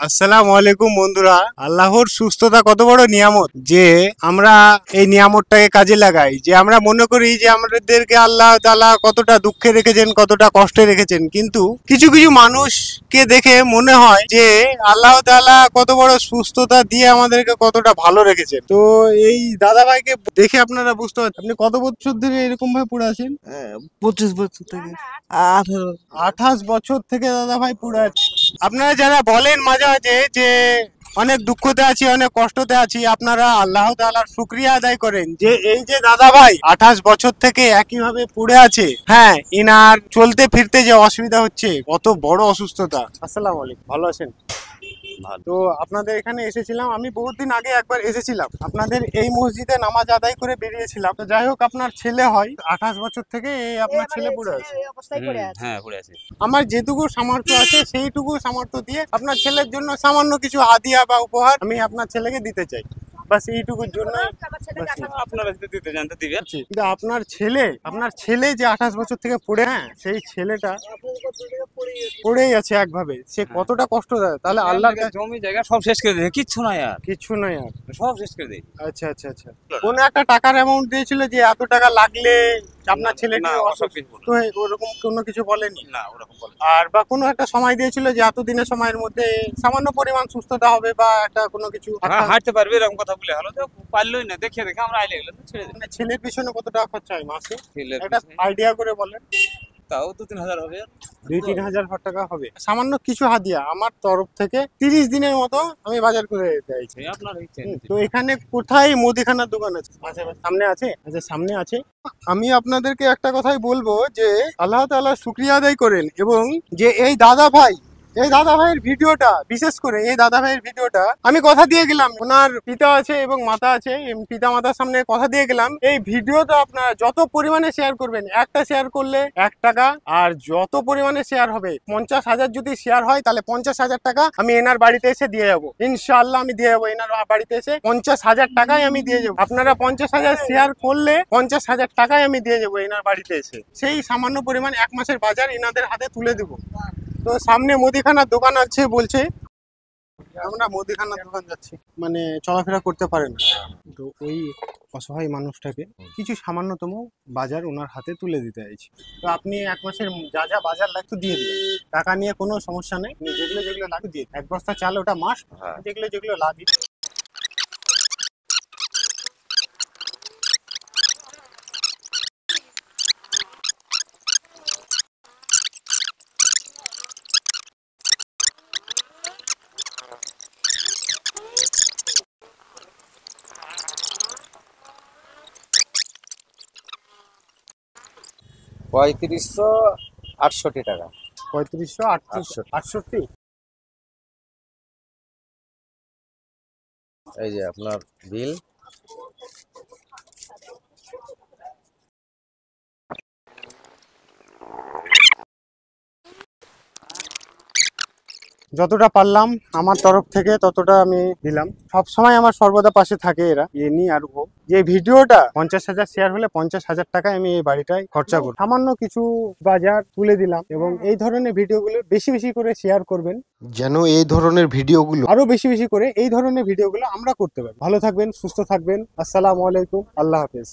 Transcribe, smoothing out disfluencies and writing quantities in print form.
আসসালামু আলাইকুম বন্ধুরা। আল্লাহর সুস্থতা কত বড় নিয়ামত যে আমরা এই নিয়ামতটাকে কাজে লাগাই। যে আমরা মনে করি যে আমাদেরকে আল্লাহ তাআলা কতটা দুঃখে রেখেছেন, কতটা কষ্টে রেখেছেন, কিন্তু কিছু কিছু মানুষকে দেখে মনে হয় যে আল্লাহ তাআলা কত বড় সুস্থতা দিয়ে আমাদেরকে কতটা ভালো রেখেছেন। তো এই দাদা ভাইকে দেখে আপনারা বুঝতে পারছেন আপনি কত বছর ধরে এরকম ভাবে পড়ে আছেন? 25 বছর থেকে 18। 28 বছর থেকে দাদা ভাই পুরো আছে। আপনারা যারা বলেন মাঝে মাঝে যে অনেক দুঃখতে আছি, অনেক কষ্টতে আছি, আপনারা আল্লাহ তাআলার শুকরিয়া আদায় করেন যে এই যে দাদা ভাই 28 বছর থেকে একইভাবে পড়ে আছে। হ্যাঁ, ইনার চলতে ফিরতে যে অসুবিধা হচ্ছে, কত বড় অসুস্থতা। আসসালামু আলাইকুম, ভালো আছেন? তো আপনাদের এখানে এসেছিলাম, আমি বহুত দিন আগে একবার এসেছিলাম, আপনাদের এই মসজিদে নামাজ আদায় করে বেরিয়েছিলাম। তো যাই হোক, আপনার ছেলে হয় 28 বছর থেকে এই আপনার ছেলে পড়ে আছে। হ্যাঁ, পড়ে আছে। আমার যেটুকু সামর্থ্য আছে সেইটুকু সামর্থ্য দিয়ে আপনার ছেলের জন্য সামান্য কিছু হাদিয়া বা উপহার আমি আপনার ছেলেকে দিতে চাই। বাস এইটুকুর জন্য। আপনারা যদি দিতে জানতে দিবেন। কিন্তু আপনার ছেলে যে 28 বছর থেকে পড়ে, হ্যাঁ, সেই ছেলেটা পড়েই আছে একভাবে, সে কতটা কষ্ট দেয়। তাহলে আল্লাহর কাছে জমি জায়গা সব শেষ করে দিয়েছে, কিচ্ছু নাই আর। কিছু নয় আর, সব শেষ করে দিয়েছে। আচ্ছা আচ্ছা আচ্ছা। কোন একটা টাকার অ্যামাউন্ট দিয়েছিল যে এত টাকা লাগলে আপনার ছেলেটি অসুস্থ হয়ে, ওরকম কোনো কিছু বলেনি? না, ওরকম বলে। আর বা কোনো একটা সময় দিয়েছিল যে এত দিনের সময়ের মধ্যে সামান্য পরিমাণ সুস্থতা হবে বা একটা কোনো কিছু হাঁটতে পারবে এরকম কথা বলে হলো, তো পারলোই না। দেখে দেখে আমরা আইলে গেলাম, ছেড়ে দিলাম। মানে ছেলের পিছনে কত টাকা খরচা হয় মাসে? ছেলের একটা পিছনে আইডিয়া করে বলেন। তাও 2-3 হাজার হবে। 2-3 হাজার টাকা হবে। সামান্য কিছু হাদিয়া আমার তরফ থেকে 30 দিনের মতো আমি বাজার করে দিয়েছি। আপনার ইচ্ছে। তো এখানে কোথায় মুদিখানার দোকান আছে? সামনে আছে? আচ্ছা, সামনে আছে। আমি আপনাদেরকে একটা কথাই বলবো যে আল্লাহ তাআলা শুকরিয়া আদায় করেন এবং যে এই দাদা ভাইয়ের ভিডিওটা, বিশেষ করে এই দাদা ভাইয়ের ভিডিওটা আমি কথা দিয়ে গেলাম, ওনার পিতা আছে এবং মাতা আছে, পিতা মাতার সামনে কথা দিয়ে গেলাম এই ভিডিওটা আপনারা যত পরিমাণে শেয়ার করবেন, একটা শেয়ার করলে 1 টাকা, আর যত পরিমাণে শেয়ার হবে 50,000 যদি শেয়ার হয় তাহলে 50,000 টাকা আমি এনার বাড়িতে এসে দিয়ে যাবো। ইনশাআল্লাহ আমি দিয়ে যাবো এনার বাড়িতে এসে 50,000 টাকাই আমি দিয়ে যাবো। আপনারা 50,000 শেয়ার করলে 50,000 টাকাই আমি দিয়ে যাবো এনার বাড়িতে এসে। সেই সামান্য পরিমাণ 1 মাসের বাজার এনাদের হাতে তুলে দেবো। তো সামনে মুদিখানার দোকান আছে বলছে, আমরা মুদিখানার দোকান যাচ্ছি, মানে চলাফেরা করতে পারে না। তো ওই অসহায় মানুষটাকে কিছু সামান্যতম বাজার ওনার হাতে তুলে দিতে চাইছি। তো আপনি 1 মাসের যা যা বাজার লাগতো দিয়ে দিবেন, টাকা নিয়ে কোনো সমস্যা নেই। যেগুলো যেগুলো লাগে দিয়ে 1 বস্তা চাল ওটা মাস্ট, যেগুলো যেগুলো লাগে। পঁয়ত্রিশশো 68 টাকা। 3568। এই যে আপনার বিল। যতটা পারলাম আমার তরফ থেকে ততটা আমি দিলাম। সব সময় আমার সর্বদা পাশে থাকে এরা, এনি আর ও। যে ভিডিওটা 50,000 শেয়ার হলে 50,000 টাকায় আমি এই বাড়িটায় খরচা করব। সামান্য কিছু বাজার তুলে দিলাম এবং এই ধরনের ভিডিওগুলো বেশি বেশি করে শেয়ার করবেন, যেন এই ধরনের ভিডিওগুলো আরো বেশি বেশি করে এই ধরনের ভিডিওগুলো আমরা করতে পারি। ভালো থাকবেন, সুস্থ থাকবেন। আসসালামু আলাইকুম, আল্লাহ হাফেজ।